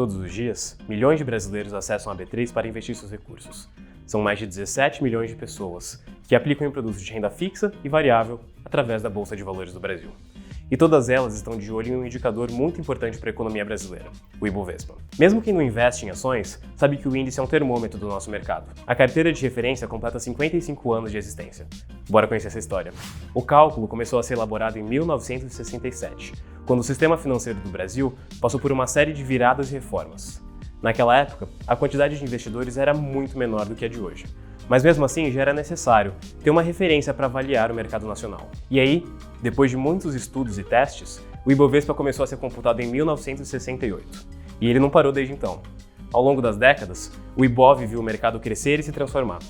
Todos os dias, milhões de brasileiros acessam a B3 para investir seus recursos. São mais de 17 milhões de pessoas que aplicam em produtos de renda fixa e variável através da Bolsa de Valores do Brasil. E todas elas estão de olho em um indicador muito importante para a economia brasileira, o Ibovespa. Mesmo quem não investe em ações, sabe que o índice é um termômetro do nosso mercado. A carteira de referência completa 55 anos de existência. Bora conhecer essa história. O cálculo começou a ser elaborado em 1967, quando o sistema financeiro do Brasil passou por uma série de viradas e reformas. Naquela época, a quantidade de investidores era muito menor do que a de hoje. Mas mesmo assim, já era necessário ter uma referência para avaliar o mercado nacional. E aí, depois de muitos estudos e testes, o Ibovespa começou a ser computado em 1968. E ele não parou desde então. Ao longo das décadas, o Ibov viu o mercado crescer e se transformar.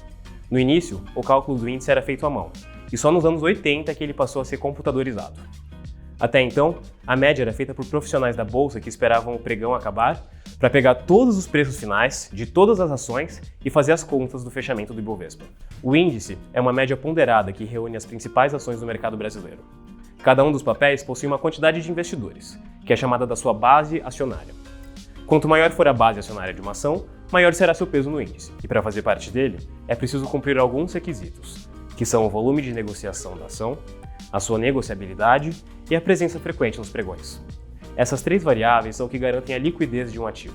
No início, o cálculo do índice era feito à mão, e só nos anos 80 que ele passou a ser computadorizado. Até então, a média era feita por profissionais da bolsa que esperavam o pregão acabar para pegar todos os preços finais de todas as ações e fazer as contas do fechamento do Ibovespa. O índice é uma média ponderada que reúne as principais ações do mercado brasileiro. Cada um dos papéis possui uma quantidade de investidores, que é chamada da sua base acionária. Quanto maior for a base acionária de uma ação, maior será seu peso no índice. E para fazer parte dele, é preciso cumprir alguns requisitos, que são o volume de negociação da ação, a sua negociabilidade e a presença frequente nos pregões. Essas três variáveis são o que garantem a liquidez de um ativo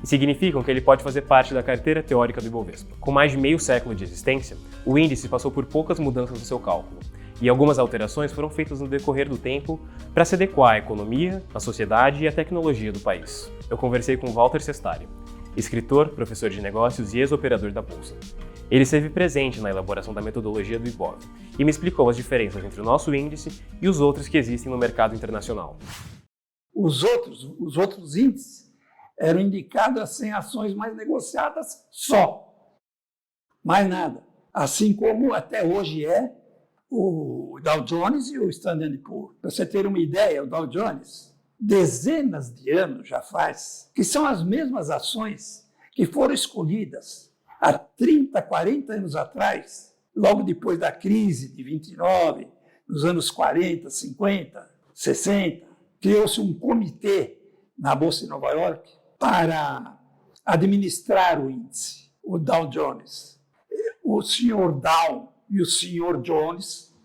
e significam que ele pode fazer parte da carteira teórica do Ibovespa. Com mais de meio século de existência, o índice passou por poucas mudanças no seu cálculo e algumas alterações foram feitas no decorrer do tempo para se adequar à economia, à sociedade e à tecnologia do país. Eu conversei com Walter Sestari, escritor, professor de negócios e ex-operador da Bolsa. Ele esteve presente na elaboração da metodologia do Ibov e me explicou as diferenças entre o nosso índice e os outros que existem no mercado internacional. Os outros índices eram indicados a 100 ações mais negociadas só, mais nada. Assim como até hoje é o Dow Jones e o Standard Poor's. Para você ter uma ideia, o Dow Jones, dezenas de anos já faz, que são as mesmas ações que foram escolhidas há 30, 40 anos atrás, logo depois da crise de 29, nos anos 40, 50, 60, criou-se um comitê na Bolsa de Nova York para administrar o índice, o Dow Jones. O senhor Dow e o senhor Jones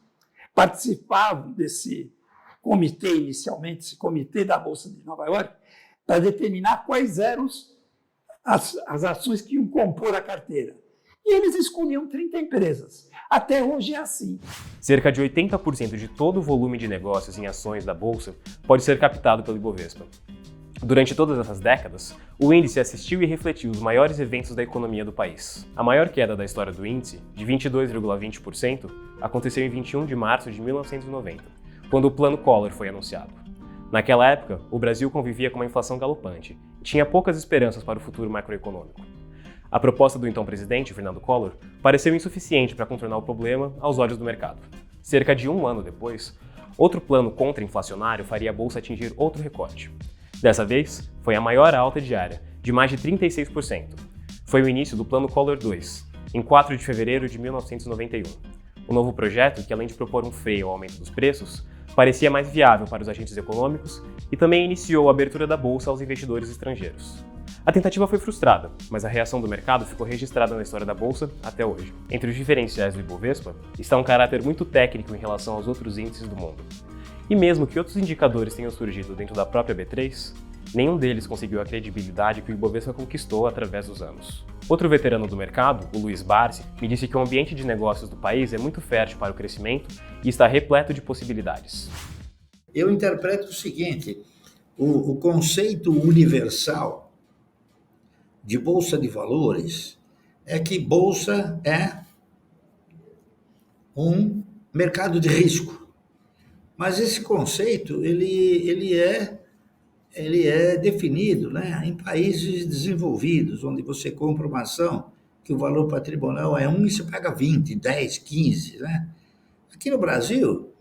participavam desse comitê inicialmente, esse comitê da Bolsa de Nova York, para determinar quais eram as ações que iam compor a carteira. E eles escolhiam 30 empresas. Até hoje é assim. Cerca de 80% de todo o volume de negócios em ações da Bolsa pode ser captado pelo Ibovespa. Durante todas essas décadas, o índice assistiu e refletiu os maiores eventos da economia do país. A maior queda da história do índice, de 22,20%, aconteceu em 21 de março de 1990, quando o Plano Collor foi anunciado. Naquela época, o Brasil convivia com uma inflação galopante e tinha poucas esperanças para o futuro macroeconômico. A proposta do então presidente, Fernando Collor, pareceu insuficiente para contornar o problema aos olhos do mercado. Cerca de um ano depois, outro plano contra-inflacionário faria a Bolsa atingir outro recorde. Dessa vez, foi a maior alta diária, de mais de 36%. Foi o início do Plano Collor II, em 4 de fevereiro de 1991. O novo projeto, que além de propor um freio ao aumento dos preços, parecia mais viável para os agentes econômicos e também iniciou a abertura da Bolsa aos investidores estrangeiros. A tentativa foi frustrada, mas a reação do mercado ficou registrada na história da Bolsa até hoje. Entre os diferenciais do Ibovespa está um caráter muito técnico em relação aos outros índices do mundo. E mesmo que outros indicadores tenham surgido dentro da própria B3, nenhum deles conseguiu a credibilidade que o Ibovespa conquistou através dos anos. Outro veterano do mercado, o Luiz Barsi, me disse que o ambiente de negócios do país é muito fértil para o crescimento e está repleto de possibilidades. Eu interpreto o seguinte, o conceito universal de Bolsa de Valores é que Bolsa é um mercado de risco. Mas esse conceito ele é definido, né, em países desenvolvidos, onde você compra uma ação que o valor patrimonial é 1 e você paga 20, 10, 15. Né? Aqui no Brasil,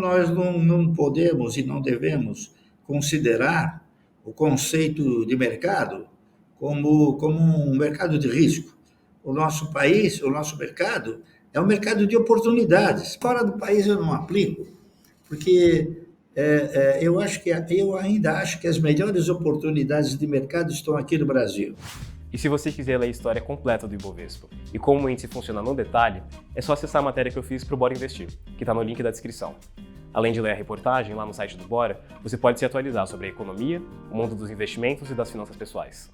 nós não podemos e não devemos considerar o conceito de mercado como um mercado de risco. O nosso país, o nosso mercado, é um mercado de oportunidades. Fora do país eu não aplico, porque eu ainda acho que as melhores oportunidades de mercado estão aqui no Brasil. E se você quiser ler a história completa do Ibovespa e como o índice funciona no detalhe, é só acessar a matéria que eu fiz para o Bora Investir, que está no link da descrição. Além de ler a reportagem lá no site do Bora, você pode se atualizar sobre a economia, o mundo dos investimentos e das finanças pessoais.